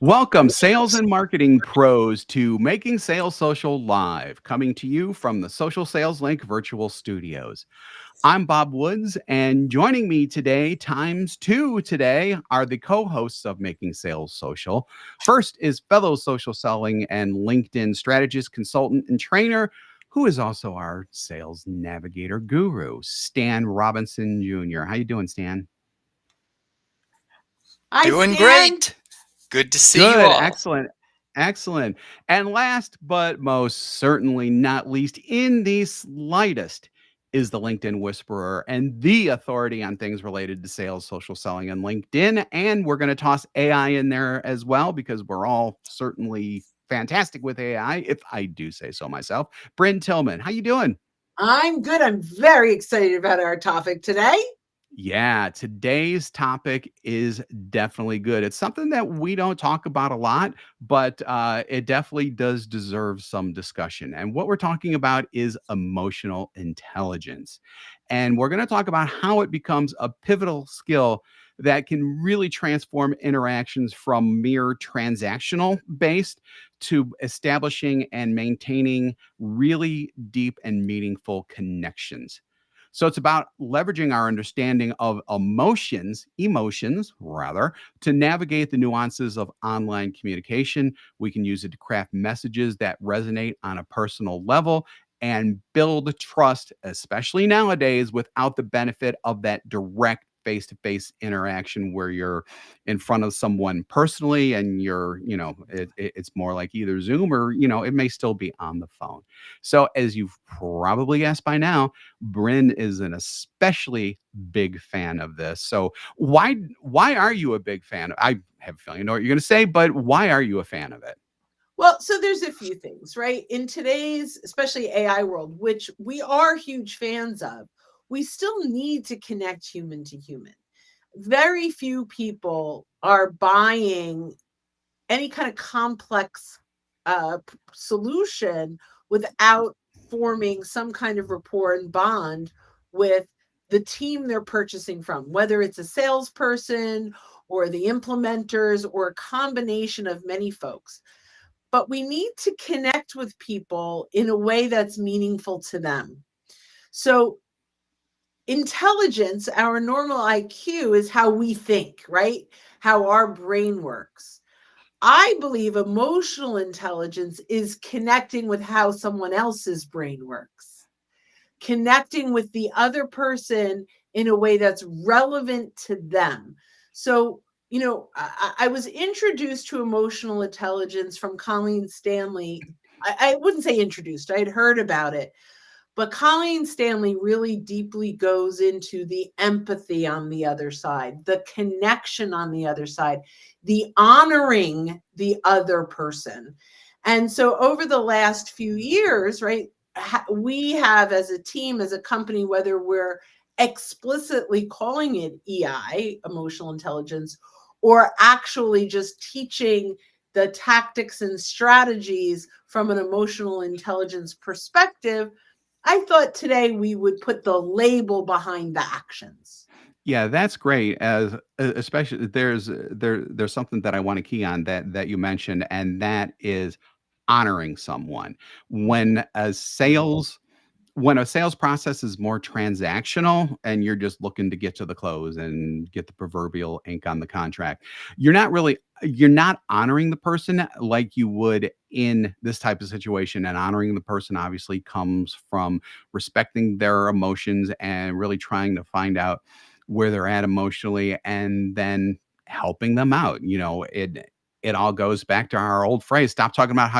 Welcome, sales and marketing pros, to Making Sales Social Live, coming to you from the Social Sales Link virtual studios. I'm Bob Woods, and joining me today, times two today, are the co hosts of Making Sales Social. First is fellow social selling and LinkedIn strategist, consultant, and trainer, who is also our sales navigator guru, Stan Robinson Jr. How you doing, Stan? Hi, Doing Stan. great. Good to see you Good, all. excellent, excellent. And last but most certainly not least, in the slightest, is the LinkedIn Whisperer and the authority on things related to sales, social selling, and LinkedIn. And we're going to toss AI in there as well because we're all certainly fantastic with AI, if I do say so myself. Bryn Tillman, how you doing? I'm good. I'm very excited about our topic today. Yeah, today's topic is definitely good. It's something that we don't talk about a lot, but it definitely does deserve some discussion. And what we're talking about is emotional intelligence. And we're going to talk about how it becomes a pivotal skill that can really transform interactions from mere transactional based to establishing and maintaining really deep and meaningful connections. So it's about leveraging our understanding of emotions rather, to navigate the nuances of online communication. We can use it to craft messages that resonate on a personal level and build trust, especially nowadays, without the benefit of that direct face-to-face interaction where you're in front of someone personally and it's more like either Zoom or, it may still be on the phone. So as you've probably guessed by now, Bryn is an especially big fan of this. So why are you a big fan? I have a feeling you know what you're going to say, but why are you a fan of it? Well, so there's a few things, right? In today's, especially AI world, which we are huge fans of, we still need to connect human to human. Very few people are buying any kind of complex solution without forming some kind of rapport and bond with the team they're purchasing from, whether it's a salesperson or the implementers or a combination of many folks. But we need to connect with people in a way that's meaningful to them. So, intelligence, our normal IQ, is how we think, right? How our brain works. I believe emotional intelligence is connecting with how someone else's brain works, connecting with the other person in a way that's relevant to them. So, I was introduced to emotional intelligence from Colleen Stanley. I wouldn't say introduced, I had heard about it, but Colleen Stanley really deeply goes into the empathy on the other side, the connection on the other side, the honoring the other person. And so over the last few years, right, we have as a team, as a company, whether we're explicitly calling it EI, emotional intelligence, or actually just teaching the tactics and strategies from an emotional intelligence perspective, I thought today we would put the label behind the actions. Yeah, that's great. As especially there's something that I want to key on that you mentioned, and that is honoring someone. When a sales when a sales process is more transactional and you're just looking to get to the close and get the proverbial ink on the contract, you're not honoring the person like you would in this type of situation. And honoring the person obviously comes from respecting their emotions and really trying to find out where they're at emotionally and then helping them out. It all goes back to our old phrase, stop talking about how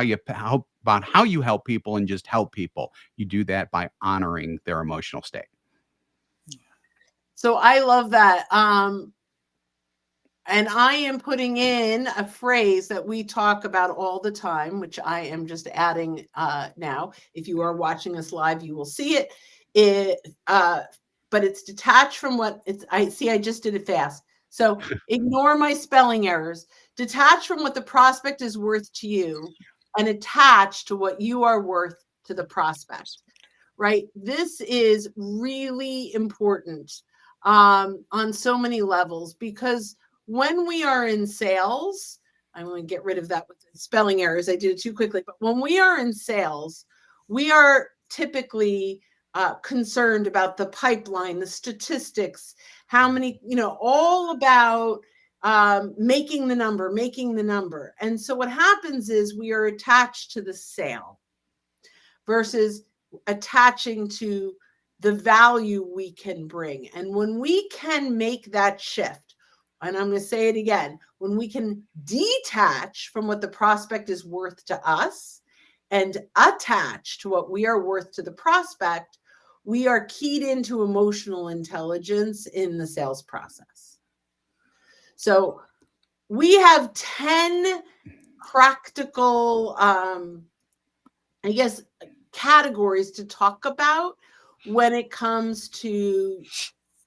you help people and just help people. You do that by honoring their emotional state. So I love that. And I am putting in a phrase that we talk about all the time, which I am just adding now. If you are watching us live, you will see it. But it's detached from what it's. I see. I just did it fast. So ignore my spelling errors. Detach from what the prospect is worth to you, and attach to what you are worth to the prospect. Right. This is really important on so many levels, because when we are in sales, I'm going to get rid of that with the spelling errors. I did it too quickly. But when we are in sales, we are typically concerned about the pipeline, the statistics, how many, all about making the number. And so what happens is we are attached to the sale versus attaching to the value we can bring. And when we can make that shift, and I'm going to say it again, when we can detach from what the prospect is worth to us and attach to what we are worth to the prospect, we are keyed into emotional intelligence in the sales process. So we have 10 practical, categories to talk about when it comes to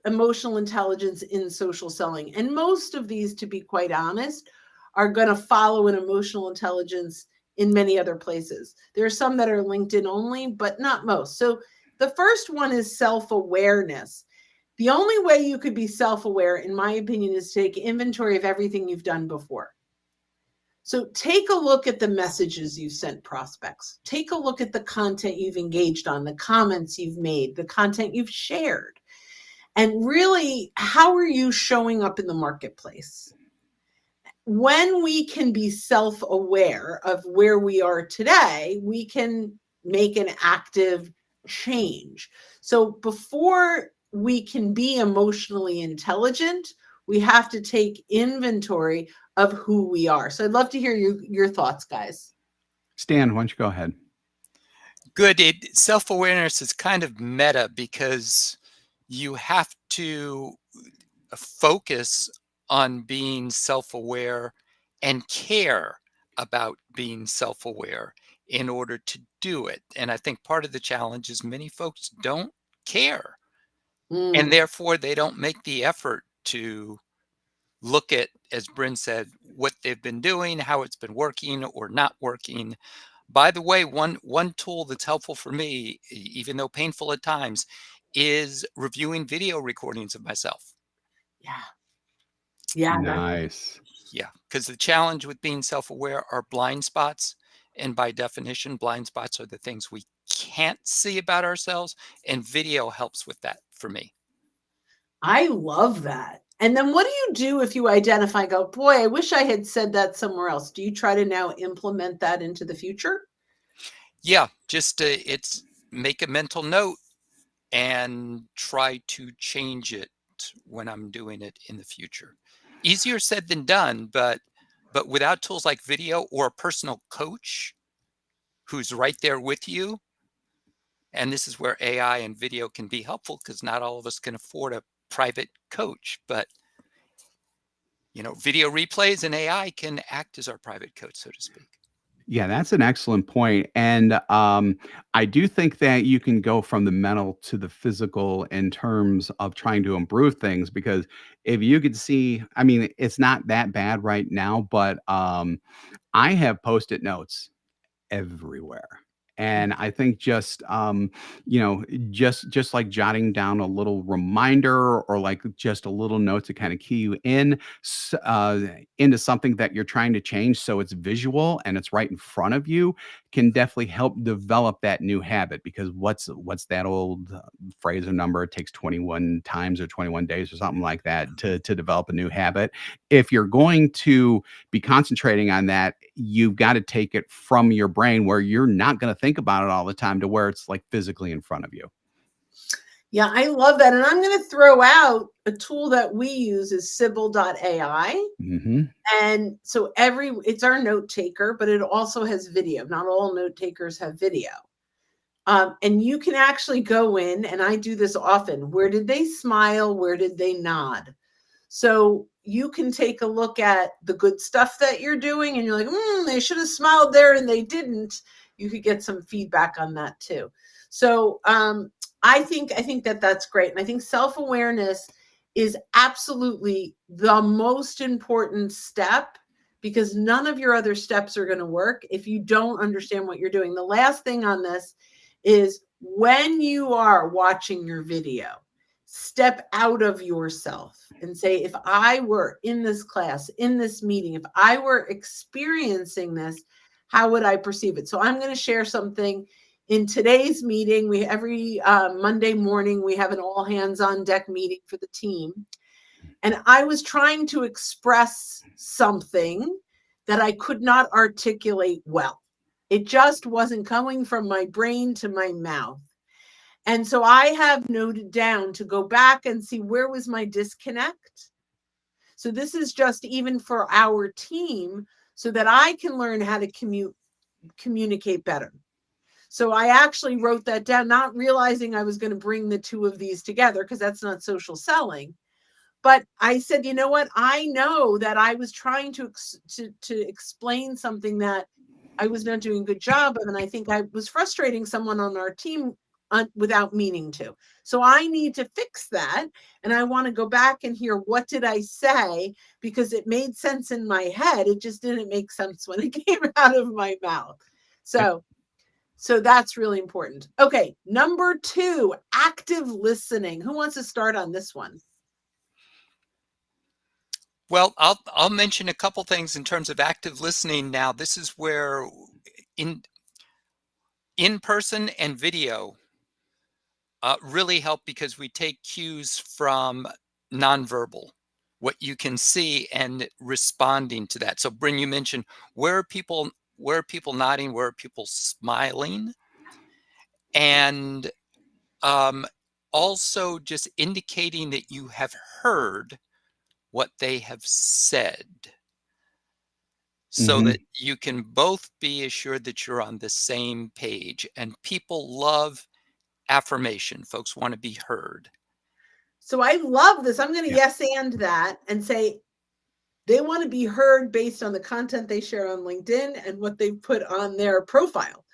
emotional intelligence in social selling. And most of these, to be quite honest, are going to follow an emotional intelligence in many other places. There are some that are LinkedIn only, but not most. So the first one is self-awareness. The only way you could be self-aware, in my opinion, is to take inventory of everything you've done before. So take a look at the messages you've sent prospects. Take a look at the content you've engaged on, the comments you've made, the content you've shared. And really, how are you showing up in the marketplace? When we can be self-aware of where we are today, we can make an active change. So before we can be emotionally intelligent, we have to take inventory of who we are. So I'd love to hear your thoughts, guys. Stan, why don't you go ahead? Good. Self-awareness is kind of meta because you have to focus on being self-aware and care about being self-aware in order to do it. And I think part of the challenge is many folks don't care, and therefore they don't make the effort to look at, as Bryn said, what they've been doing, how it's been working or not working. By the way, one tool that's helpful for me, even though painful at times, is reviewing video recordings of myself. Yeah. Nice. Yeah, because the challenge with being self-aware are blind spots. And by definition, blind spots are the things we can't see about ourselves. And video helps with that for me. I love that. And then what do you do if you identify, go, boy, I wish I had said that somewhere else? Do you try to now implement that into the future? Yeah, just it's make a mental note and try to change it when I'm doing it in the future. Easier said than done, but without tools like video or a personal coach who's right there with you, and this is where AI and video can be helpful because not all of us can afford a private coach, but video replays and AI can act as our private coach, so to speak. Yeah, that's an excellent point. And I do think that you can go from the mental to the physical in terms of trying to improve things, because if you could see, I mean, it's not that bad right now, but I have post-it notes everywhere. And I think just just like jotting down a little reminder or like just a little note to kind of key you in into something that you're trying to change, so it's visual and it's right in front of you, can definitely help develop that new habit. Because what's that old phrase or number? It takes 21 times or 21 days or something like that to develop a new habit. If you're going to be concentrating on that, you've got to take it from your brain where you're not going to think about it all the time to where it's like physically in front of you. Yeah, I love that. And I'm going to throw out a tool that we use is Sybil.ai. Mm-hmm. And so it's our note taker, but it also has video. Not all note takers have video. And you can actually go in, and I do this often. Where did they smile? Where did they nod? So you can take a look at the good stuff that you're doing, and you're like, they should have smiled there and they didn't. You could get some feedback on that too. So I think that that's great. And I think self-awareness is absolutely the most important step, because none of your other steps are going to work if you don't understand what you're doing. The last thing on this is, when you are watching your video, step out of yourself and say, if I were in this class, in this meeting, if I were experiencing this, how would I perceive it? So I'm going to share something. In today's meeting, we every Monday morning, we have an all hands on deck meeting for the team. And I was trying to express something that I could not articulate well. It just wasn't coming from my brain to my mouth. And so I have noted down to go back and see where was my disconnect. So this is just even for our team so that I can learn how to communicate better. So I actually wrote that down, not realizing I was going to bring the two of these together because that's not social selling. But I said, you know what? I know that I was trying to explain something that I was not doing a good job of. And I think I was frustrating someone on our team without meaning to. So I need to fix that. And I want to go back and hear, what did I say? Because it made sense in my head. It just didn't make sense when it came out of my mouth. So that's really important. Okay. Number 2, active listening. Who wants to start on this one? Well, I'll mention a couple things in terms of active listening. Now, this is where in person and video really help, because we take cues from nonverbal, what you can see, and responding to that. So, Bryn, you mentioned where are people nodding, where are people smiling, and also just indicating that you have heard what they have said, so that you can both be assured that you're on the same page. And people love affirmation. Folks want to be heard. So I love this. I'm going to yes and that and say they want to be heard based on the content they share on LinkedIn and what they put on their profile.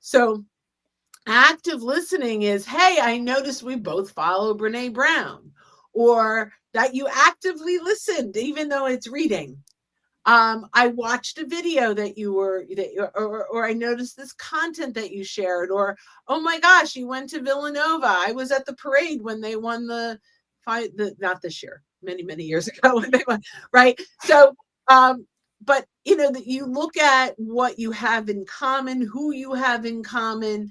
So active listening is, hey, I noticed we both follow Brene Brown, or that you actively listened, even though it's reading. I watched a video that you were, or I noticed this content that you shared, or, oh my gosh, you went to Villanova. I was at the parade when they won not this year, many, many years ago when they won, right? So, but you know, that you look at what you have in common, who you have in common,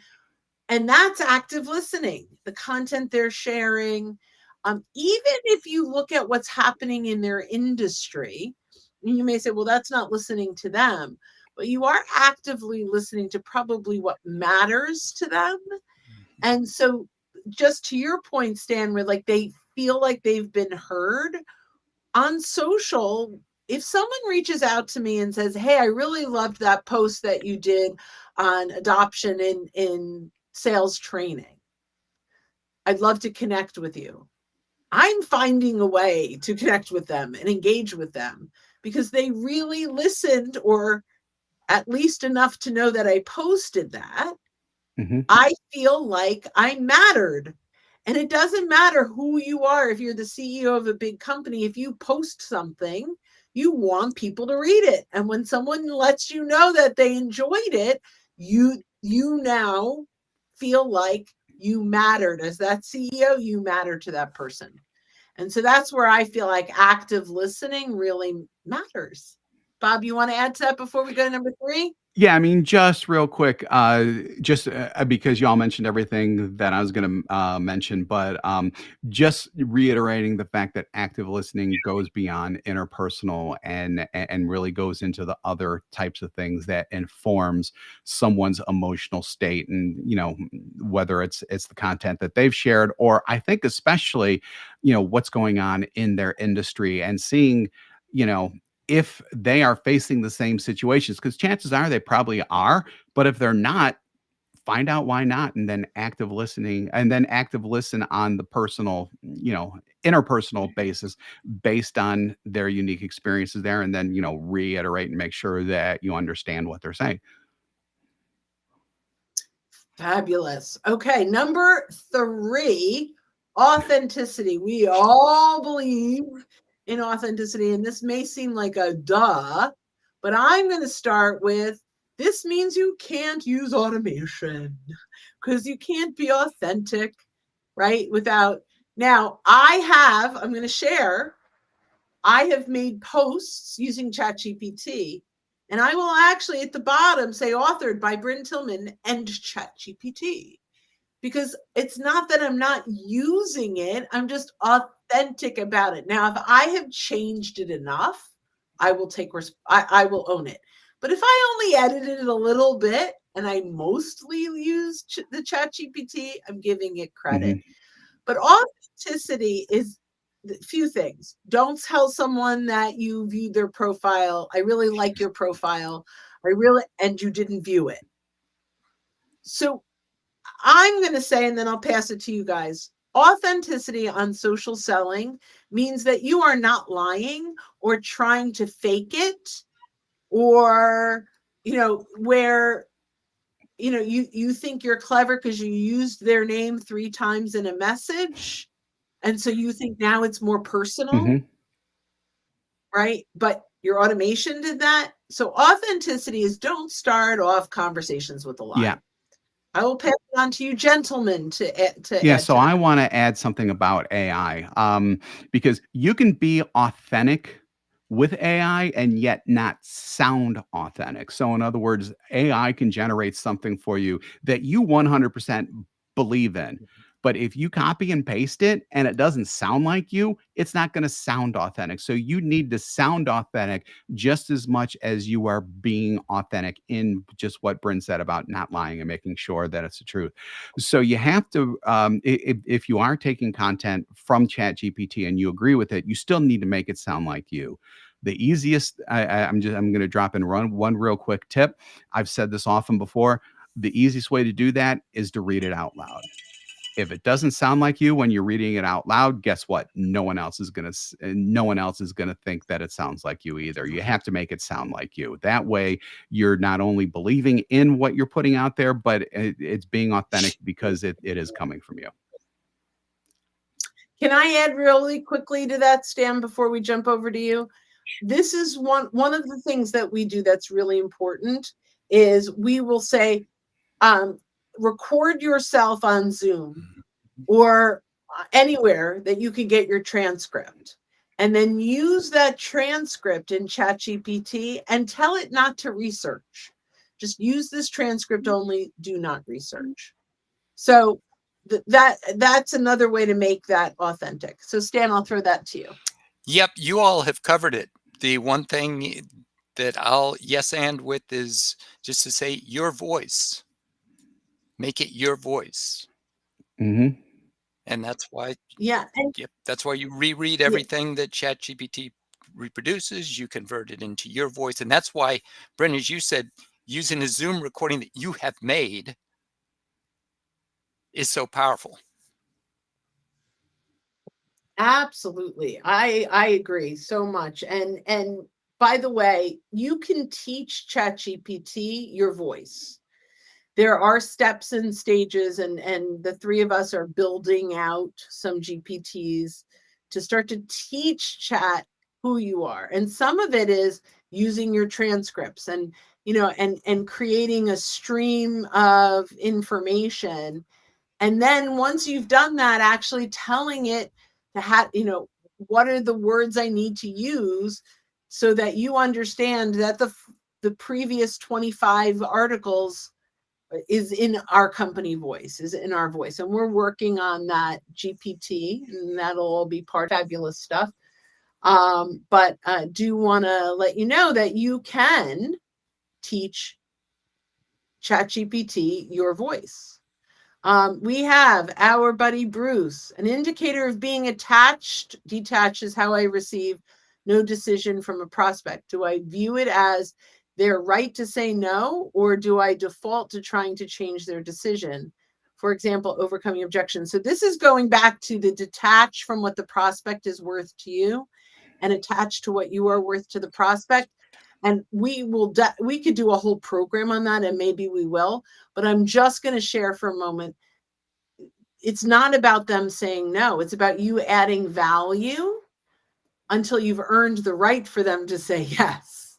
and that's active listening, the content they're sharing. Even if you look at what's happening in their industry, you may say, well, that's not listening to them, but you are actively listening to probably what matters to them. And so just to your point, Stan, where like they feel like they've been heard on social. If someone reaches out to me and says, hey, I really loved that post that you did on adoption in sales training, I'd love to connect with you. I'm finding a way to connect with them and engage with them because they really listened, or at least enough to know that I posted that. I feel like I mattered. And it doesn't matter who you are. If you're the CEO of a big company, if you post something, you want people to read it. And when someone lets you know that they enjoyed it, you now feel like you mattered. As that CEO, you matter to that person. And so that's where I feel like active listening really matters. Bob, you want to add to that before we go to number 3? Yeah, I mean, just real quick, because y'all mentioned everything that I was going to mention, but just reiterating the fact that active listening goes beyond interpersonal and really goes into the other types of things that informs someone's emotional state, and you know, whether it's the content that they've shared, or I think especially, you know, what's going on in their industry, and seeing, you know, if they are facing the same situations, because chances are they probably are. But if they're not, find out why not, and then active listening, and then active listen on the personal, you know, interpersonal basis based on their unique experiences there. And then, you know, reiterate and make sure that you understand what they're saying. Fabulous. Okay. Number 3, authenticity. We all believe in authenticity, and this may seem like a duh, but I'm going to start with, this means you can't use automation because you can't be authentic, right? Without Now, I'm going to share, I have made posts using ChatGPT, and I will actually at the bottom say authored by Bryn Tillman and ChatGPT, because it's not that I'm not using it, I'm just authentic about it. Now, if I have changed it enough, I will I will own it. But if I only edited it a little bit and I mostly use the ChatGPT, I'm giving it credit. Mhm. But authenticity is a few things. Don't tell someone that you viewed their profile. I really like your profile. And you didn't view it. So I'm going to say, and then I'll pass it to you guys. Authenticity on social selling means that you are not lying or trying to fake it, or, where, you think you're clever because you used their name 3 times in a message. And so you think now it's more personal, Mhm. right? But your automation did that. So authenticity is, don't start off conversations with a lie. Yeah. I will pass it on to you gentlemen to add Yeah, to so I that. wanna add something about AI, because you can be authentic with AI and yet not sound authentic. So in other words, AI can generate something for you that you 100% believe in. But if you copy and paste it and it doesn't sound like you, it's not gonna sound authentic. So you need to sound authentic just as much as you are being authentic in just what Bryn said about not lying and making sure that it's the truth. So you have to, if you are taking content from ChatGPT and you agree with it, you still need to make it sound like you. The easiest, I'm going to drop in one real quick tip. I've said this often before. The easiest way to do that is to read it out loud. If it doesn't sound like you when you're reading it out loud, guess what? No one else is gonna think that it sounds like you either. You have to make it sound like you. That way, you're not only believing in what you're putting out there, but it's being authentic because it is coming from you. Can I add really quickly to that, Stan, before we jump over to you? This is one of the things that we do that's really important is we will say, record yourself on Zoom or anywhere that you can get your transcript, and then use that transcript in ChatGPT and tell it not to research. Just use this transcript only, do not research. So that's another way to make that authentic. So Stan, I'll throw that to you. Yep, you all have covered it. The one thing that I'll yes and with is just to say your voice. Make it your voice. Mhm. And that's why, Yeah. And yep, that's why you reread yeah, everything that ChatGPT reproduces, you convert it into your voice. And that's why, Brendan, as you said, using a Zoom recording that you have made is so powerful. absolutely. I agree so much. And by the way, you can teach ChatGPT your voice. There are steps and stages, and the 3 of us are building out some GPTs to start to teach chat who you are. And some of it is using your transcripts and, and creating a stream of information. And then once you've done that, actually telling it to have, what are the words I need to use so that you understand that the previous 25 articles is in our company voice, is in our voice. And we're working on that GPT, and that'll all be part of fabulous stuff. But do want to let you know that you can teach ChatGPT your voice. We have our buddy Bruce. An indicator of being attached, detached is how I receive no decision from a prospect. Do I view it as their right to say no, or do I default to trying to change their decision? For example, overcoming objections. So this is going back to the detach from what the prospect is worth to you and attach to what you are worth to the prospect. And we could do a whole program on that, and maybe we will, but I'm just going to share for a moment. It's not about them saying no. It's about you adding value until you've earned the right for them to say yes.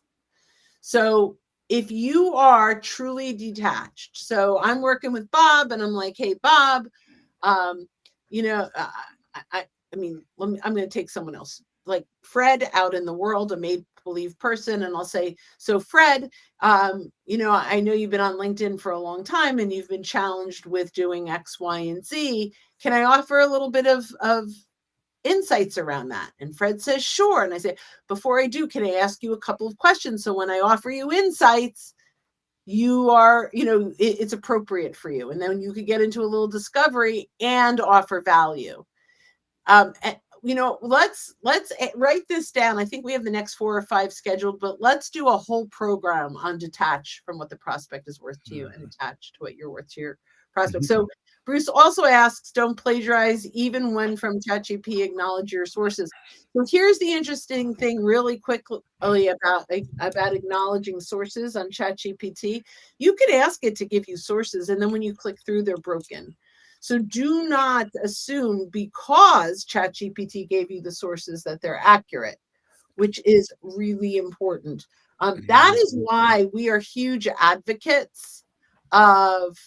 So if you are truly detached, so I'm working with Bob and I'm like, hey, Bob, you know, I mean, I'm going to take someone else, like Fred out in the world, a make-believe person, and I'll say, so Fred, you know, I know you've been on LinkedIn for a long time and you've been challenged with doing X, Y, and Z. Can I offer a little bit of insights around that? And Fred says, sure. And I say, before I do, can I ask you a couple of questions? So when I offer you insights, you are, you know, it's appropriate for you. And then you could get into a little discovery and offer value. And, you know, let's write this down. I think we have the next 4 or 5 scheduled, but let's do a whole program on detach from what the prospect is worth to you and attach to what you're worth to your prospect. So Bruce also asks, don't plagiarize even when from ChatGPT, acknowledge your sources. So here's the interesting thing really quickly about acknowledging sources on ChatGPT. You could ask it to give you sources, and then when you click through, they're broken. So do not assume because ChatGPT gave you the sources that they're accurate, which is really important. That is why we are huge advocates of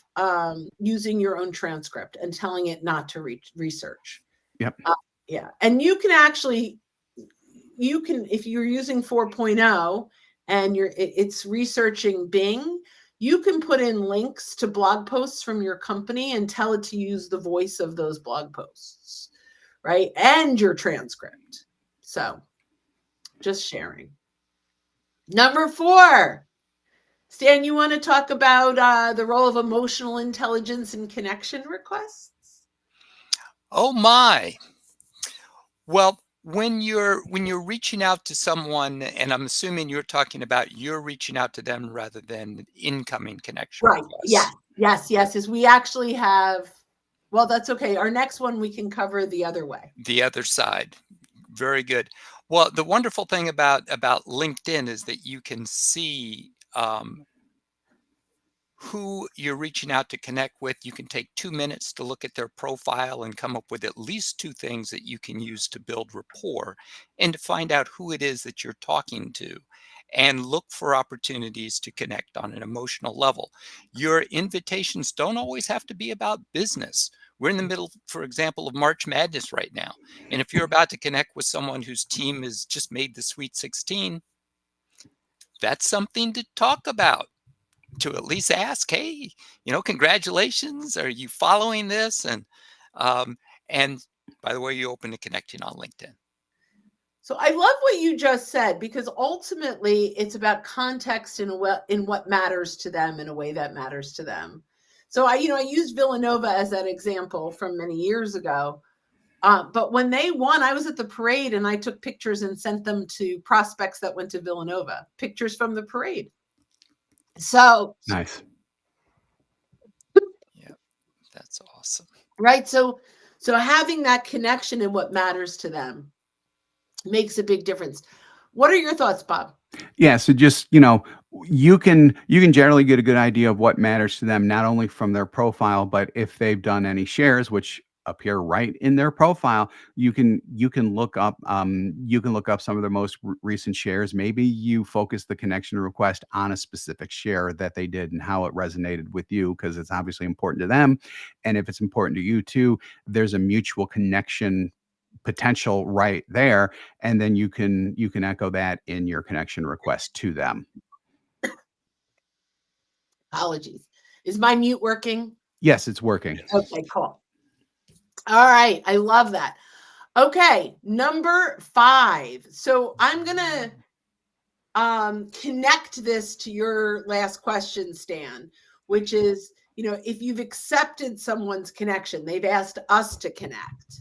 using your own transcript and telling it not to research. Yep. Yeah. And you can actually, if you're using 4.0 and it's researching Bing, you can put in links to blog posts from your company and tell it to use the voice of those blog posts, right? And your transcript. So just sharing. Number 4, Stan, you want to talk about the role of emotional intelligence in connection requests? Oh my. Well, when you're reaching out to someone, and I'm assuming you're talking about you're reaching out to them rather than incoming connection Right. requests. Yes. As we actually have, well, that's okay. Our next one we can cover the other way. The other side. Very good. Well, the wonderful thing about LinkedIn is that you can see who you're reaching out to connect with. You can take 2 minutes to look at their profile and come up with at least 2 things that you can use to build rapport and to find out who it is that you're talking to and look for opportunities to connect on an emotional level. Your invitations don't always have to be about business. We're in the middle, for example, of March Madness right now. And if you're about to connect with someone whose team has just made the Sweet 16, that's something to talk about. To at least ask, hey, you know, congratulations. Are you following this? And by the way, you're open to connecting on LinkedIn. So I love what you just said, because ultimately it's about context in what matters to them in a way that matters to them. So I used Villanova as that example from many years ago. But when they won, I was at the parade and I took pictures and sent them to prospects that went to Villanova, pictures from the parade. So Nice. Yeah, that's awesome. Right. So having that connection in what matters to them makes a big difference. What are your thoughts, Bob? Yeah, so just, you can generally get a good idea of what matters to them, not only from their profile, but if they've done any shares, which appear right in their profile, you can look up some of their most recent shares. Maybe you focus the connection request on a specific share that they did and how it resonated with you, because it's obviously important to them. And if it's important to you too, there's a mutual connection potential right there, and then you can echo that in your connection request to them. Apologies. Is my mute working? Yes, it's working. Okay, cool. All right, I love that. Okay, number 5. So I'm gonna connect this to your last question, Stan, which is, if you've accepted someone's connection, they've asked us to connect.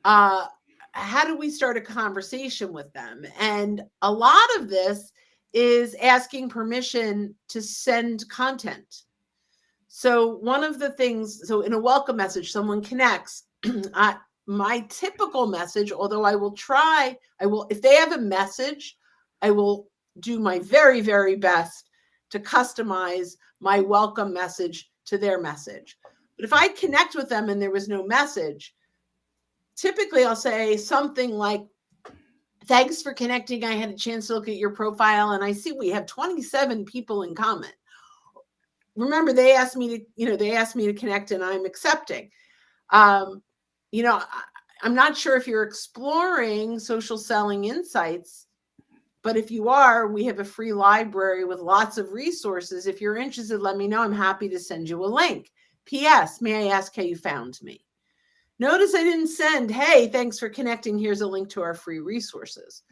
How do we start a conversation with them? And a lot of this is asking permission to send content. So one of the things, so in a welcome message, someone connects. My typical message, although if they have a message, I will do my very, very best to customize my welcome message to their message. But if I connect with them and there was no message, typically I'll say something like, thanks for connecting. I had a chance to look at your profile and I see we have 27 people in common. Remember, they asked me to connect and I'm accepting. I'm not sure if you're exploring social selling insights, but if you are, we have a free library with lots of resources. If you're interested, let me know. I'm happy to send you a link. P.S. May I ask how you found me? Notice I didn't send, hey, thanks for connecting. Here's a link to our free resources.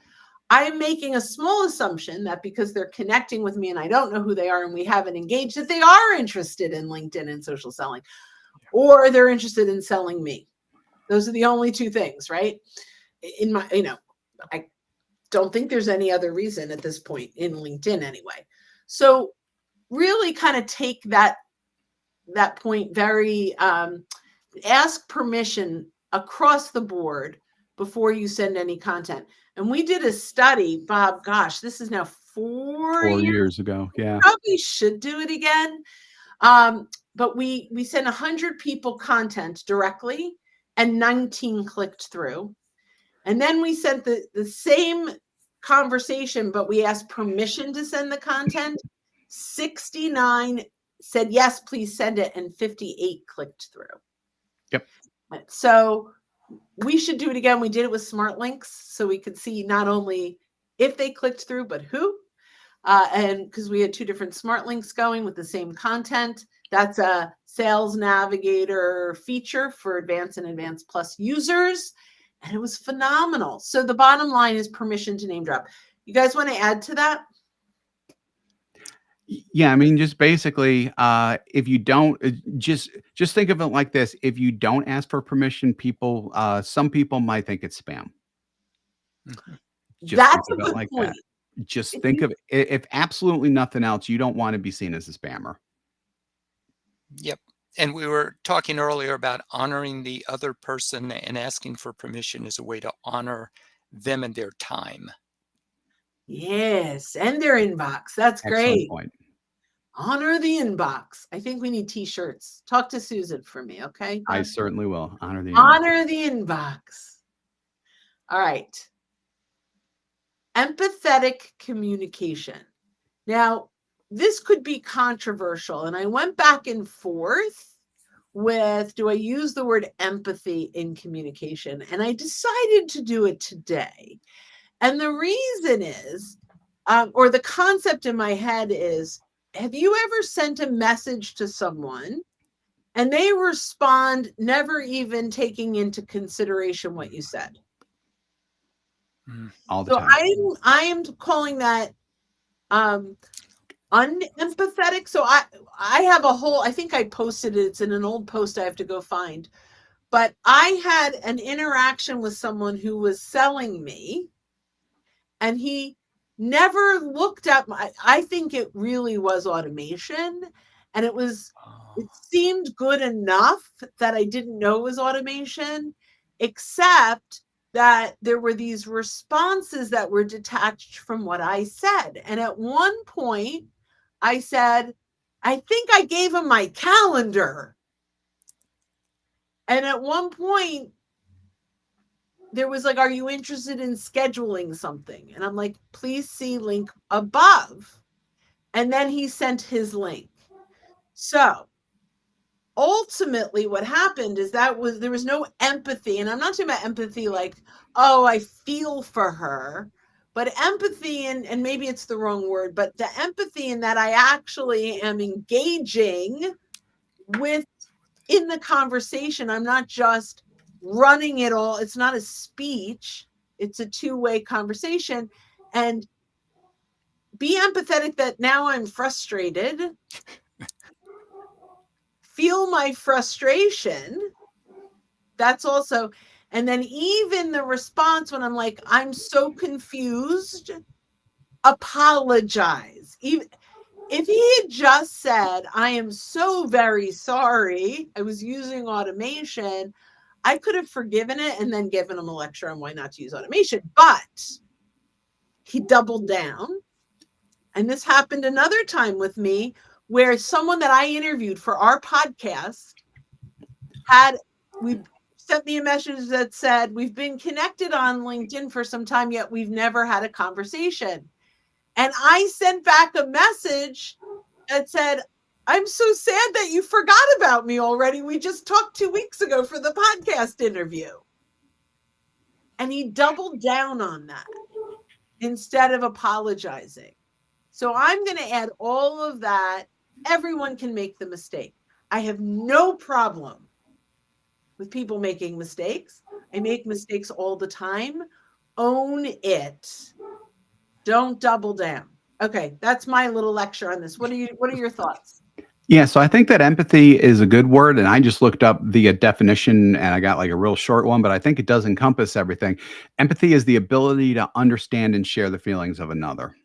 I'm making a small assumption that because they're connecting with me and I don't know who they are and we haven't engaged, that they are interested in LinkedIn and social selling, or they're interested in selling me. Those are the only two things, right? In my, I don't think there's any other reason at this point in LinkedIn anyway. So really kind of take that point very, ask permission across the board before you send any content. And we did a study, Bob, gosh, this is now 4 years ago. Yeah. Probably should do it again. But we sent 100 people content directly and 19 clicked through. And then we sent the same conversation, but we asked permission to send the content. 69 said, yes, please send it. And 58 clicked through. Yep. So we should do it again. We did it with smart links so we could see not only if they clicked through, but who. And because we had 2 different smart links going with the same content. That's a Sales Navigator feature for Advanced and Advanced Plus users. And it was phenomenal. So the bottom line is permission to name drop. You guys want to add to that? Yeah, I mean, just basically, if you don't, just think of it like this: if you don't ask for permission, some people might think it's spam. Just That's think a of it good like point. that. Just think of it. If absolutely nothing else, you don't want to be seen as a spammer. Yep. And we were talking earlier about honoring the other person, and asking for permission is a way to honor them and their time. Yes, and their inbox. That's Excellent great. point. Honor the inbox. I think we need t-shirts. Talk to Susan for me, okay? I certainly will honor the Honor the inbox. All right. Empathetic communication. Now, this could be controversial, and I went back and forth with, do I use the word empathy in communication? And I decided to do it today. And the reason is, or the concept in my head is, have you ever sent a message to someone and they respond never even taking into consideration what you said? All the So time. I am calling that unempathetic. So I have a whole, I think I posted it. It's in an old post I have to go find. But I had an interaction with someone who was selling me, and he never looked at I think it really was automation, and it seemed good enough that I didn't know it was automation, except that there were these responses that were detached from what I said. And at one point I said, I think I gave him my calendar. And at one point there was like, are you interested in scheduling something? And I'm like, please see link above. And then he sent his link. So ultimately what happened is there was no empathy. And I'm not talking about empathy like, oh, I feel for her, but empathy, and maybe it's the wrong word, but the empathy in that I actually am engaging in the conversation. I'm not just running it all. It's not a speech. It's a two-way conversation. And be empathetic that now I'm frustrated. Feel my frustration. That's also, and then even the response when I'm like, I'm so confused, apologize. Even if he had just said, I am so very sorry, I was using automation, I could have forgiven it and then given him a lecture on why not to use automation. But he doubled down. And this happened another time with me, where someone that I interviewed for our podcast sent me a message that said, we've been connected on LinkedIn for some time, yet we've never had a conversation. And I sent back a message that said, I'm so sad that you forgot about me already. We just talked 2 weeks ago for the podcast interview. And he doubled down on that instead of apologizing. So I'm going to add all of that. Everyone can make the mistake. I have no problem with people making mistakes. I make mistakes all the time. Own it. Don't double down. Okay, that's my little lecture on this. What are your thoughts? Yeah, so I think that empathy is a good word, and I just looked up the definition and I got like a real short one, but I think it does encompass everything. Empathy is the ability to understand and share the feelings of another.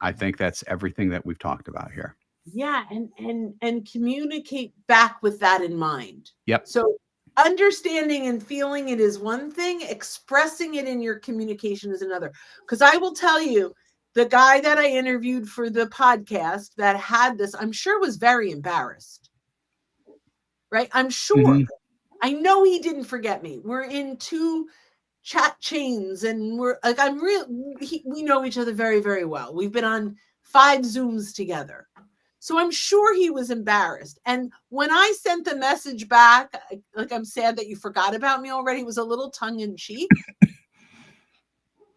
I think that's everything that we've talked about here. Yeah, and communicate back with that in mind. Yep. So understanding and feeling it is one thing, expressing it in your communication is another. Because I will tell you, the guy that I interviewed for the podcast that had this, I'm sure was very embarrassed. Right? I'm sure. Mhm. I know he didn't forget me. We're in 2 chat chains and we're like, we know each other very, very well. We've been on 5 Zooms together. So I'm sure he was embarrassed. And when I sent the message back, like, I'm sad that you forgot about me already, it was a little tongue in cheek.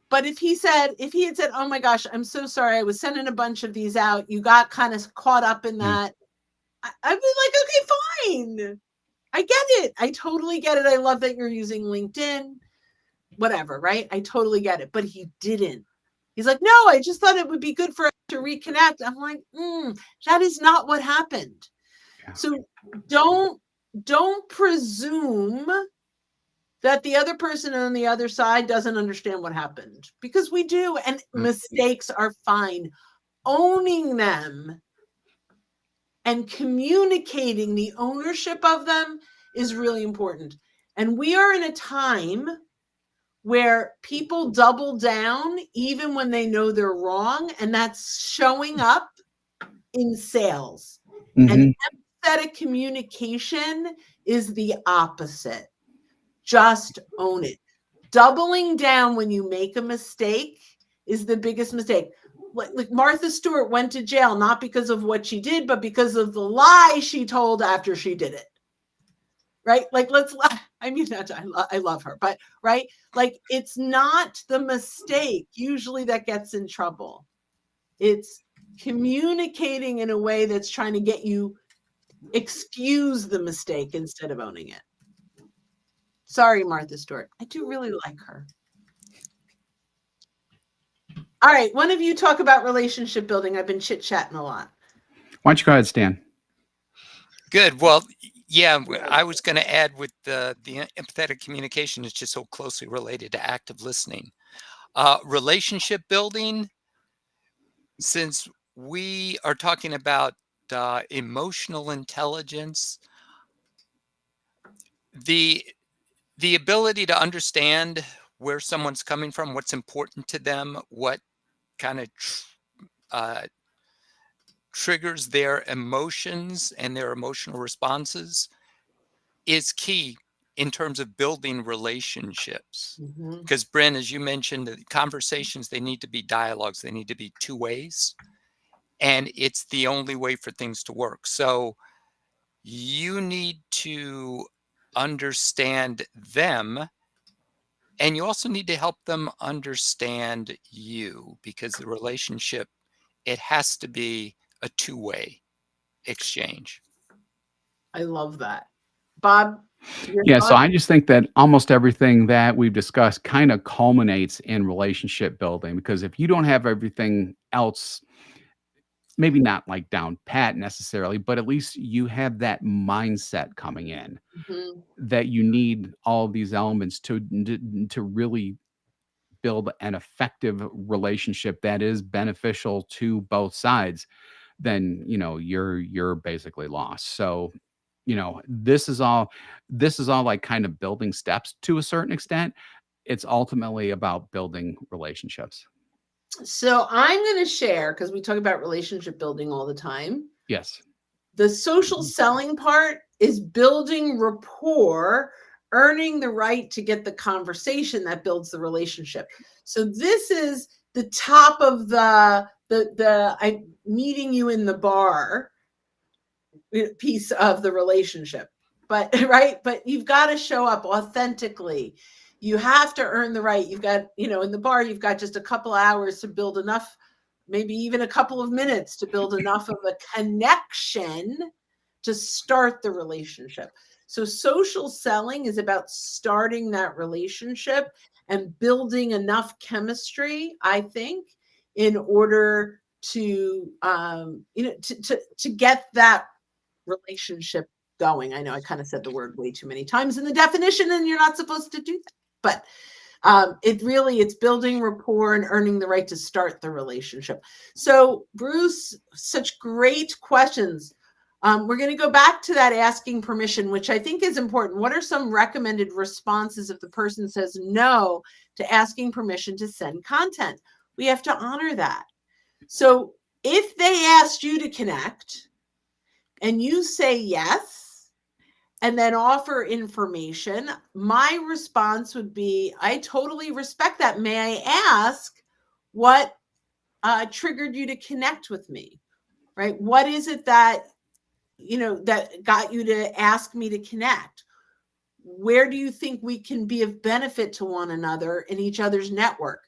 But if he had said, oh my gosh, I'm so sorry, I was sending a bunch of these out, you got kind of caught up in that, I'd be like, okay, fine. I get it. I totally get it. I love that you're using LinkedIn, whatever, right? I totally get it. But he didn't. He's like, no, I just thought it would be good for us to reconnect. I'm like, that is not what happened. Yeah. So don't presume that the other person on the other side doesn't understand what happened, because we do, and mistakes are fine. Owning them and communicating the ownership of them is really important. And we are in a time where people double down even when they know they're wrong, and that's showing up in sales. And empathetic communication is the opposite. Just own it. Doubling down when you make a mistake is the biggest mistake. Like Martha Stewart went to jail not because of what she did, but because of the lie she told after she did it. Right? Like, I love her, but right? Like, it's not the mistake usually that gets in trouble. It's communicating in a way that's trying to get you excuse the mistake instead of owning it. Sorry, Martha Stewart. I do really like her. All right, one of you talk about relationship building. I've been chit-chatting a lot. Why don't you go ahead, Stan? Good. Well, yeah, I was going to add with the empathetic communication is just so closely related to active listening. Relationship building, since we are talking about emotional intelligence, the ability to understand where someone's coming from, what's important to them, what kind of triggers their emotions and their emotional responses is key in terms of building relationships. Because Bryn, as you mentioned, the conversations, they need to be dialogues. They need to be 2 ways. And it's the only way for things to work. So you need to understand them, and you also need to help them understand you, because the relationship, it has to be a 2-way exchange. I love that. Bob? Yeah, so I just think that almost everything that we've discussed kind of culminates in relationship building, because if you don't have everything else, maybe not like down pat necessarily, but at least you have that mindset coming in that you need all these elements to really build an effective relationship that is beneficial to both sides, then you're basically lost. So this is all like kind of building steps to a certain extent. It's ultimately about building relationships. So I'm going to share, because we talk about relationship building all the time. Yes. The social selling part is building rapport, earning the right to get the conversation that builds the relationship. So this is the top of the I'm meeting you in the bar piece of the relationship. But right, but you've got to show up authentically. You have to earn the right. You've got, in the bar, you've got just a couple hours to build enough, maybe even a couple of minutes to build enough of a connection to start the relationship. So social selling is about starting that relationship and building enough chemistry, I think, in order to to get that relationship going. I know I kind of said the word way too many times in the definition, and you're not supposed to do that. But it's building rapport and earning the right to start the relationship. So Bruce, such great questions. We're going to go back to that asking permission, which I think is important. What are some recommended responses if the person says no to asking permission to send content? We have to honor that. So if they asked you to connect and you say yes, and then offer information, my response would be, I totally respect that. May I ask what triggered you to connect with me, right? What is it that, that got you to ask me to connect? Where do you think we can be of benefit to one another in each other's network?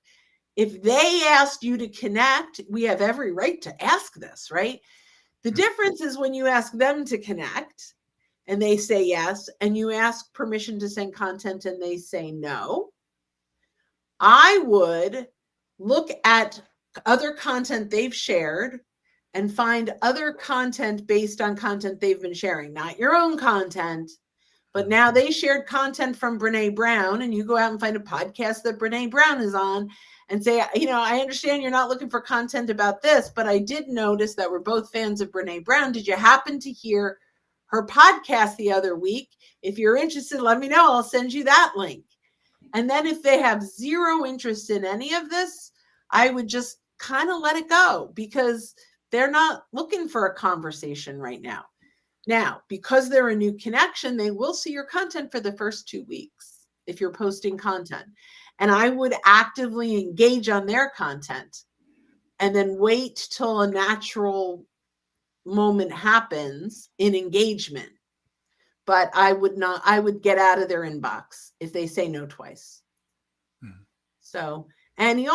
If they asked you to connect, we have every right to ask this, right? The difference is when you ask them to connect and they say yes, and you ask permission to send content and they say no, I would look at other content they've shared and find other content based on content they've been sharing, not your own content. But now they shared content from Brene Brown, and you go out and find a podcast that Brene Brown is on and say, I understand you're not looking for content about this, but I did notice that we're both fans of Brene Brown. Did you happen to hear her podcast the other week? If you're interested, let me know. I'll send you that link. And then if they have zero interest in any of this, I would just kind of let it go, because they're not looking for a conversation right now. Now, because they're a new connection, they will see your content for the first 2 weeks if you're posting content. And I would actively engage on their content and then wait till a natural moment happens in engagement. But I would get out of their inbox if they say no twice. So, and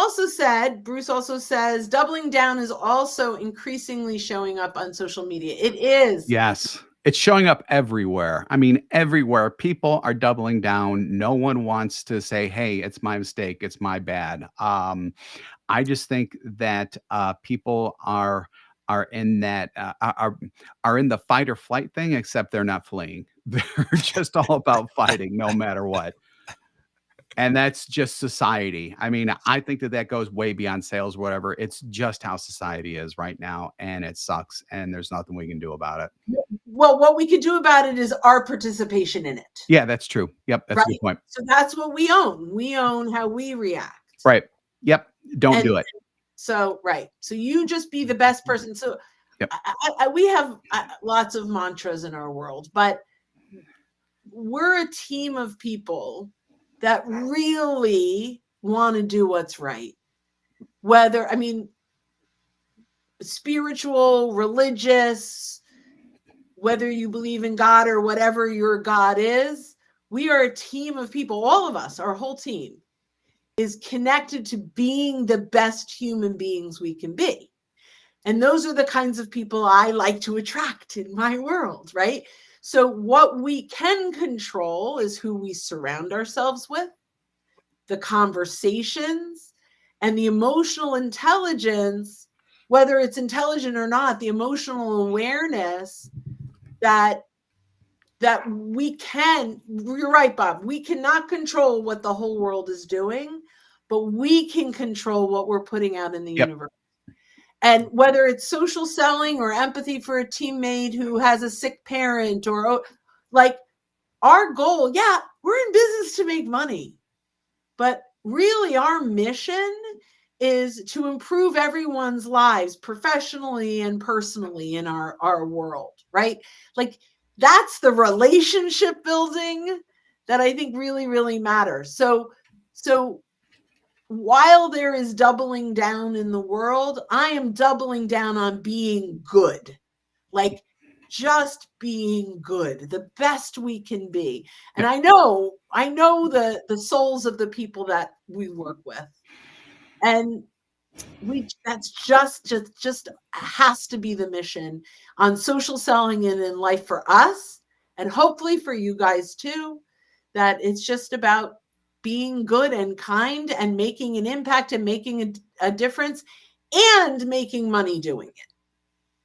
Bruce also says, doubling down is also increasingly showing up on social media. It is. Yes. It's showing up everywhere. I mean, everywhere. People are doubling down. No one wants to say, hey, it's my mistake. It's my bad. I just think that people are in that are in the fight or flight thing, except they're not fleeing. They're just all about fighting no matter what. And that's just society. I mean, I think that goes way beyond sales, whatever. It's just how society is right now, and it sucks, and there's nothing we can do about it. Well, what we could do about it is our participation in it. Yeah, that's true. Yep, that's a good point. So that's what we own. We own how we react. Right. Yep. Don't do it. So, right. So you just be the best person. So yep. We have lots of mantras in our world, but we're a team of people that really want to do what's right. Spiritual, religious, whether you believe in God or whatever your God is, we are a team of people. All of us, our whole team, is connected to being the best human beings we can be. And those are the kinds of people I like to attract in my world, right? So what we can control is who we surround ourselves with, the conversations, and the emotional intelligence, whether it's intelligent or not, the emotional awareness that we can. You're right, Bob. We cannot control what the whole world is doing, but we can control what we're putting out in the universe. And whether it's social selling or empathy for a teammate who has a sick parent, or like our goal, we're in business to make money. But really our mission is to improve everyone's lives professionally and personally in our world, right? Like that's the relationship building that I think really, really matters. So while there is doubling down in the world, I am doubling down on being good. Like just being good, the best we can be. And I know the souls of the people that we work with. And that's just has to be the mission on social selling and in life for us, and hopefully for you guys too, that it's just about being good and kind and making an impact and making a difference and making money doing it.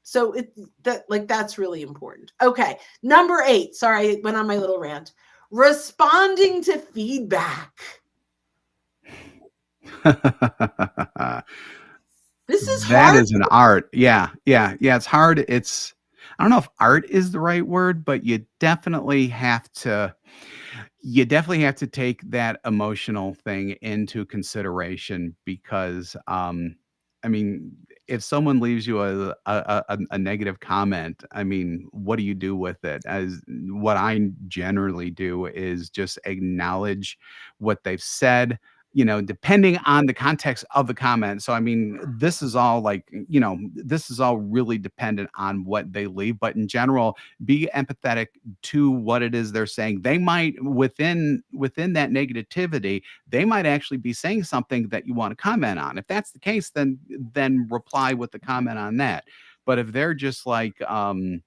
So that's really important. Okay, number 8. Sorry, I went on my little rant. Responding to feedback. This is hard. That is an art. Yeah. It's hard. I don't know if art is the right word, but you definitely have to take that emotional thing into consideration, because I mean, if someone leaves you a negative comment, I mean, what do you do with it? As what I generally do is just acknowledge what they've said, depending on the context of the comment. So, I mean, this is all really dependent on what they leave. But in general, be empathetic to what it is they're saying. They might, within that negativity, they might actually be saying something that you want to comment on. If that's the case, then reply with the comment on that. But if they're just like, I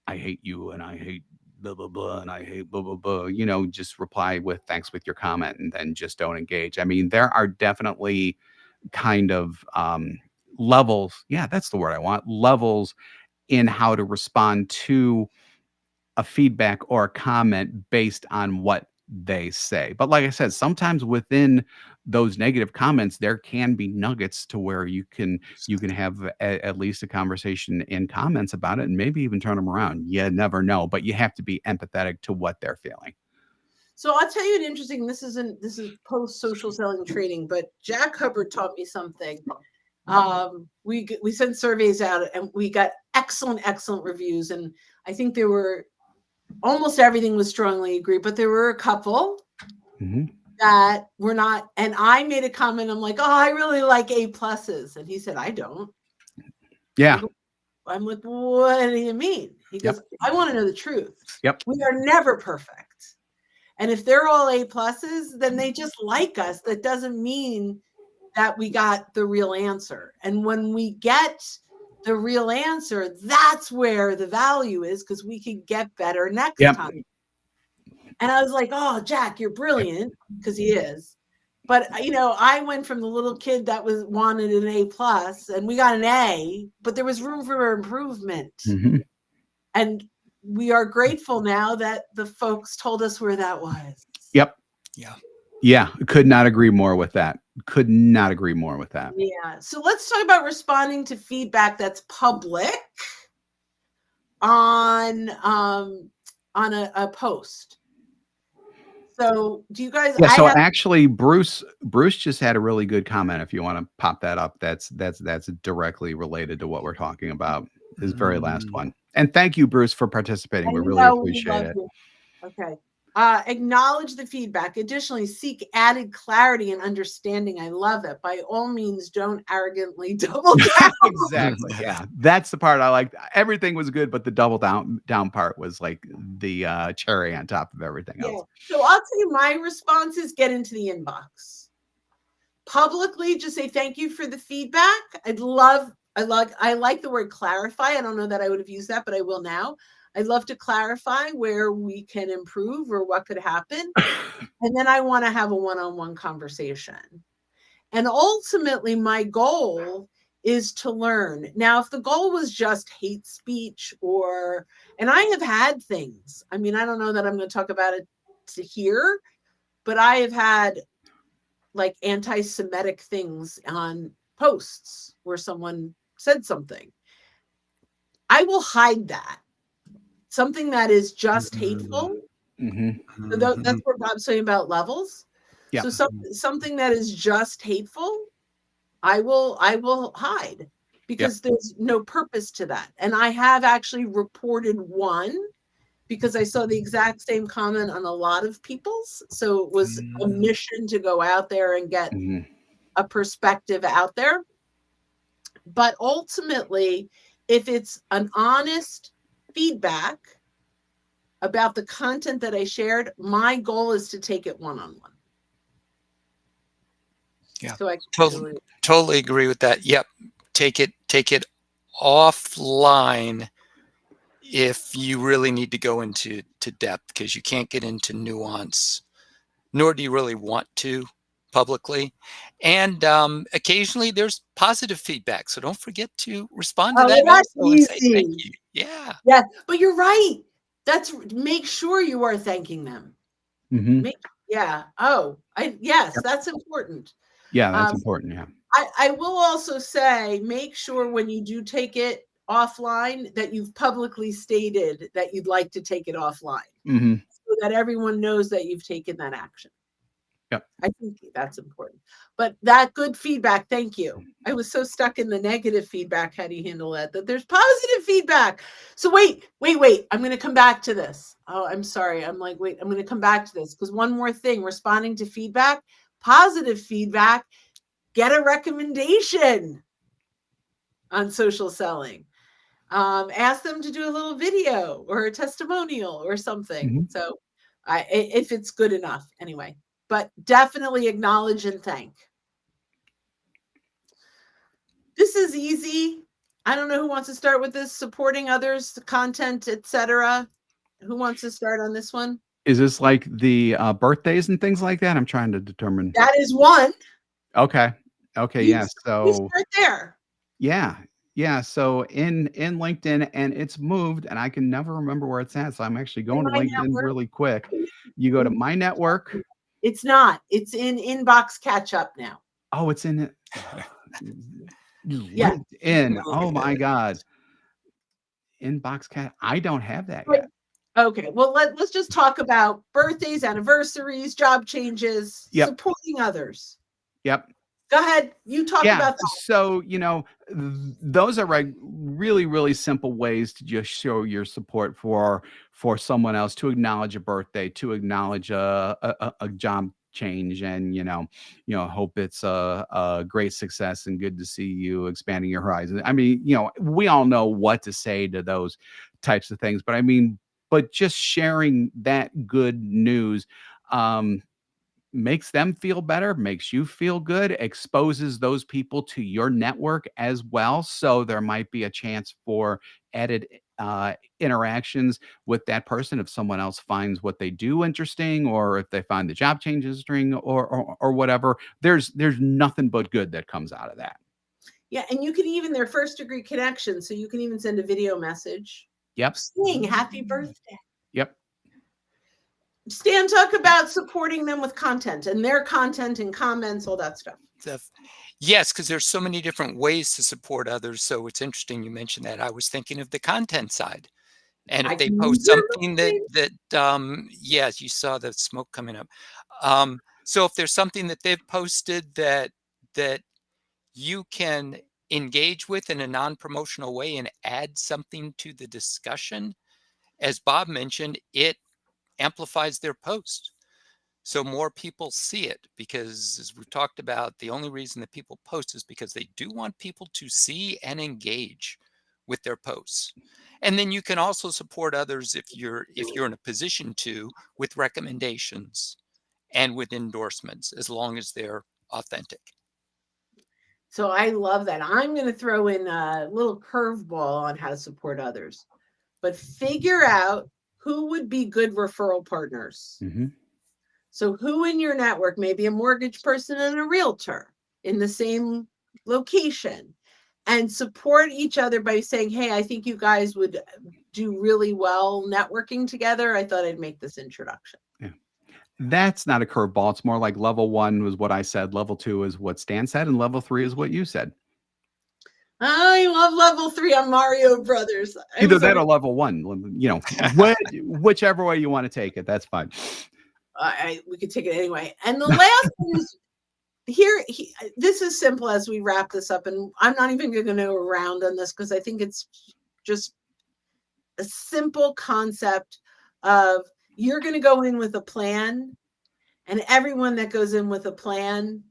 hate you and I hate blah blah blah and I hate blah blah blah, just reply with thanks with your comment, and then just don't engage. I mean, there are definitely kind of levels. Yeah, that's the word I want. Levels in how to respond to a feedback or a comment based on what they say. But like I said, sometimes within those negative comments, there can be nuggets to where you can have at least a conversation in comments about it, and maybe even turn them around. You never know, but you have to be empathetic to what they're feeling. So I'll tell you an interesting, this is post social selling training, but Jack Hubbard taught me something. We sent surveys out and we got excellent reviews. And I think there were almost everything was strongly agreed, but there were a couple that were not. And I made a comment. I'm like, oh, I really like A+. And he said, I don't. Yeah. I'm like, what do you mean? He goes, I want to know the truth. Yep. We are never perfect. And if they're all A+, then they just like us. That doesn't mean that we got the real answer. And when we get the real answer, that's where the value is, because we can get better next time. And I was like, oh, Jack, you're brilliant, because he is. But, I went from the little kid that wanted an A+, and we got an A, but there was room for improvement. And we are grateful now that the folks told us where that was. Yep. Yeah. Could not agree more with that. Yeah. So let's talk about responding to feedback that's public on a post. So do you guys? Yeah. So actually, Bruce just had a really good comment. If you want to pop that up, that's directly related to what we're talking about. His very last one. And thank you, Bruce, for participating. We really appreciate it. Okay. Acknowledge the feedback. Additionally, seek added clarity and understanding. I love it. By all means, don't arrogantly double down. Exactly. Yeah. That's the part I like. Everything was good, but the double down part was like the cherry on top of everything else. So I'll tell you, my response is get into the inbox. Publicly, just say thank you for the feedback. I like the word clarify. I don't know that I would have used that, but I will now. I'd love to clarify where we can improve or what could happen. And then I want to have a one-on-one conversation. And ultimately, my goal is to learn. Now, if the goal was just hate speech and I have had things, I mean, I don't know that I'm going to talk about it here, but I have had like anti-Semitic things on posts where someone said something. I will hide that. Something that is just hateful. So that's what Bob's saying about levels. So something that is just hateful, I will hide, because there's no purpose to that. And I have actually reported one because I saw the exact same comment on a lot of people's. So it was a mission to go out there and get a perspective out there. But ultimately, if it's an honest feedback about the content that I shared, my goal is to take it one-on-one. Yeah, So I totally agree with that. Yep, take it offline if you really need to go into depth, because you can't get into nuance, nor do you really want to publicly. And occasionally there's positive feedback, so don't forget to respond to that that's also and say thank easy. you. Yeah. Yeah, but you're right. Make sure you are thanking them. Mhm. Yes, Yep. that's important. Yeah, that's Um, important, yeah. I will also say, make sure when you do take it offline that you've publicly stated that you'd like to take it offline, Mhm. so that everyone knows that you've taken that action. Yep. I think that's important. But that good feedback, thank you. I was so stuck in the negative feedback. How do you handle that? That there's positive feedback. So wait. I'm going to come back to this. Oh, I'm sorry. I'm like, wait, I'm going to come back to this because one more thing, responding to feedback, positive feedback, get a recommendation on social selling. Ask them to do a little video or a testimonial or something. Mhm. So if it's good enough anyway, but definitely acknowledge and thank. This is easy. I don't know who wants to start with this, supporting others, content, etc. Who wants to start on this one? Is this like the, birthdays and things like that? I'm trying to determine. That is one. Okay. Okay, You, yeah, you so start there. yeah. Yeah, so in LinkedIn, and it's moved, and I can never remember where it's at, so I'm actually In going to my LinkedIn network. really quick. You go to My Network. It's not. It's in inbox catch up now. Oh, it's in it. Yeah. LinkedIn. Oh my god. Inbox cat. I don't have that Right. yet. Okay. Well, let's just talk about birthdays, anniversaries, job changes, Yep. supporting others. Yep. Go ahead. You talk Yeah. about that. So, those are really, really simple ways to just show your support for someone else, to acknowledge a birthday, to acknowledge a job change, and hope it's a great success and good to see you expanding your horizon. I mean, we all know what to say to those types of things, but I mean, but just sharing that good news, makes them feel better, makes you feel good, exposes those people to your network as well. So there might be a chance for added interactions with that person if someone else finds what they do interesting, or if they find the job change interesting, or whatever. There's nothing but good that comes out of that. Yeah, and you can even their first degree connection, so you can even send a video message Yep. saying happy birthday. Yep. Stan, talk about supporting them with content and their content and comments, all that stuff. Yes, because there's so many different ways to support others. So it's interesting you mentioned that. I was thinking of the content side. And if they post something yes, you saw the smoke coming up. So if there's something that they've posted that you can engage with in a non-promotional way and add something to the discussion, as Bob mentioned, it amplifies their post. So more people see it, because as we've talked about, the only reason that people post is because they do want people to see and engage with their posts. And then you can also support others if you're in a position to, with recommendations and with endorsements, as long as they're authentic. So I love that. I'm going to throw in a little curveball on how to support others, but figure out who would be good referral partners. Mm-hmm. So who in your network, maybe a mortgage person and a realtor in the same location, and support each other by saying, hey, I think you guys would do really well networking together. I thought I'd make this introduction. Yeah. That's not a curveball. It's more like level 1 was what I said, level 2 is what Stan said, and level 3 is what you said. I love level 3 on Mario Brothers. Either that or level 1, whichever way you want to take it, that's fine. We could take it anyway. And the last one is this is simple as we wrap this up, and I'm not even going to go around on this because I think it's just a simple concept of you're going to go in with a plan, and everyone that goes in with a plan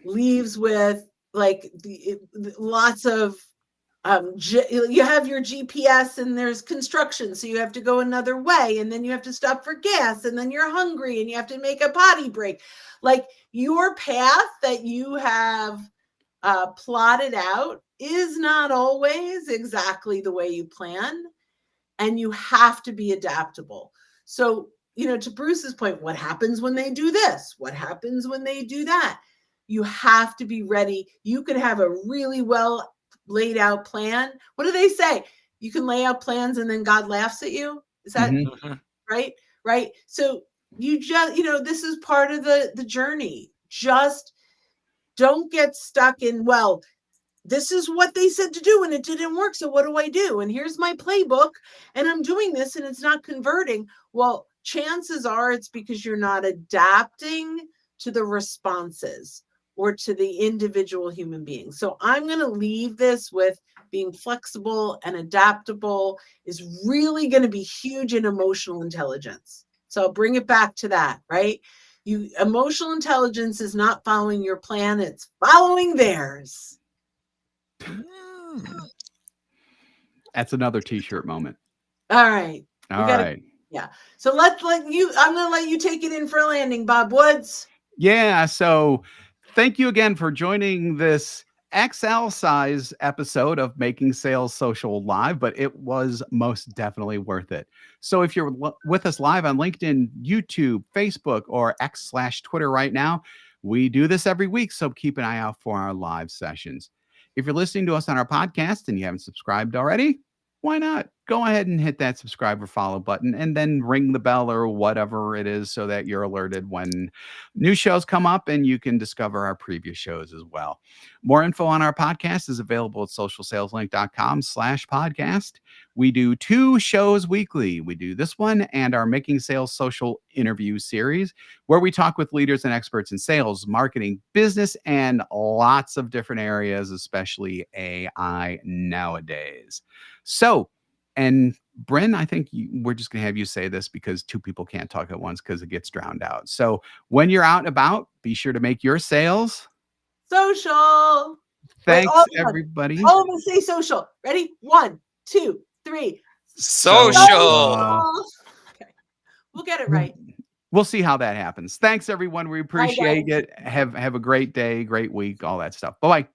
leaves with lots of You have your GPS and there's construction, so you have to go another way, and then you have to stop for gas, and then you're hungry and you have to make a potty break. Like, your path that you have plotted out is not always exactly the way you plan, and you have to be adaptable. So, to Bruce's point, what happens when they do this? What happens when they do that? You have to be ready. You can have a really well laid out plan. What do they say? You can lay out plans and then God laughs at you. Is that right? Right. So you just, this is part of the journey. Just don't get stuck in, well, this is what they said to do and it didn't work. So what do I do? And here's my playbook and I'm doing this and it's not converting. Well, chances are it's because you're not adapting to the responses or to the individual human being. So I'm going to leave this with being flexible and adaptable is really going to be huge in emotional intelligence. So I'll bring it back to that, right? Emotional intelligence is not following your plan, it's following theirs. That's another t-shirt moment. All right. All right. Yeah. So I'm going to let you take it in for a landing, Bob Woods. Yeah. So thank you again for joining this XL size episode of Making Sales Social Live, but it was most definitely worth it. So if you're with us live on LinkedIn, YouTube, Facebook, or X/Twitter right now, we do this every week. So keep an eye out for our live sessions. If you're listening to us on our podcast and you haven't subscribed already, why not? Go ahead and hit that subscribe or follow button and then ring the bell or whatever it is so that you're alerted when new shows come up and you can discover our previous shows as well. More info on our podcast is available at socialsaleslink.com/podcast. We do 2 shows weekly. We do this one and our Making Sales Social interview series, where we talk with leaders and experts in sales, marketing, business, and lots of different areas, especially AI nowadays. So, and Bryn, I think we're just going to have you say this because 2 people can't talk at once because it gets drowned out. So when you're out and about, be sure to make your sales social. Thanks, everybody. All of us say social. Ready? 1, 2, 3. Social. Okay. We'll get it right. We'll see how that happens. Thanks, everyone. We appreciate it. Have a great day, great week, all that stuff. Bye-bye.